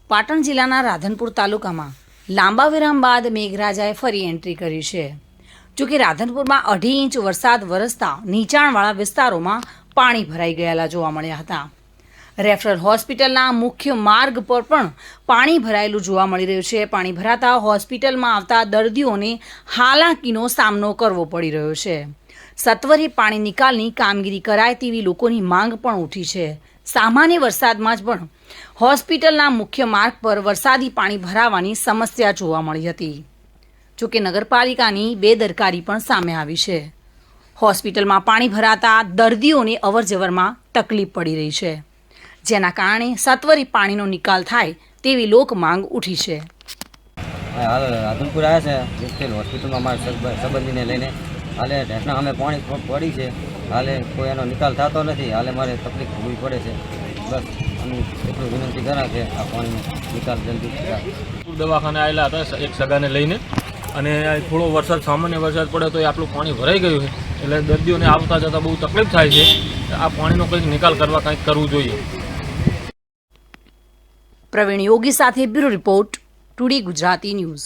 પાટણ જિલ્લાના રાધનપુર તાલુકામાં લાંબા વિરામ બાદ મેઘરાજાએ ફરી એન્ટ્રી કરી છે। જો કે રાધનપુરમાં 2.5 ઇંચ વરસાદ વરસતા નીચાણવાળા વિસ્તારોમાં પાણી ભરાઈ ગયેલા જોવા મળ્યા હતા। રેફરલ હોસ્પિટલના મુખ્ય માર્ગ પર પણ પાણી ભરાયેલું જોવા મળી રહ્યું છે। પાણી ભરાતા હોસ્પિટલમાં આવતા દર્દીઓને હાલાકીનો સામનો કરવો પડી રહ્યો છે। સત્વરે પાણી નિકાલની કામગીરી કરાય તેવી લોકોની માંગ પણ ઉઠી છે। સામાન્ય વરસાદમાં જ પણ હોસ્પિટલના મુખ્ય માર્ગ પર વરસાદી પાણી ભરાવાની સમસ્યા જોવા મળી હતી। જો કે નગરપાલિકાની બેદરકારી પણ સામે આવી છે। હોસ્પિટલમાં પાણી ભરાતા દર્દીઓને અવરજવરમાં તકલીફ પડી રહી છે, જેના કારણે સત્વરે પાણીનો નિકાલ થાય તેવી લોક માંગ ઉઠી છે। હાલ રાધનપુર આવ્યા છે સિવિલ હોસ્પિટલમાં અમારા સંબંધીને લઈને હાલે ઢેસના અમે પાણી પડી છે। હાલે કોઈ એનો નિકાલ થતો નથી। હાલે મારે તકલીફ ભોગવવી પડે છે। બસ અમે એટલું વિનંતી કરા કે આ પાણીનો નિકાલ જલ્દી થાય। દવાખાને આવેલા હતા એક સગાને લઈને, અને થોડો વરસાદ સામાન્ય વરસાદ પડે તો આટલું પાણી ભરાઈ ગયું છે, એટલે દર્દીઓને આવતા જતાં બહુ તકલીફ થાય છે। આ પાણીનો કંઈક નિકાલ કરવા કંઈક કરવું જોઈએ। પ્રવીણ યોગી સાથે bureau report, today Gujarati news.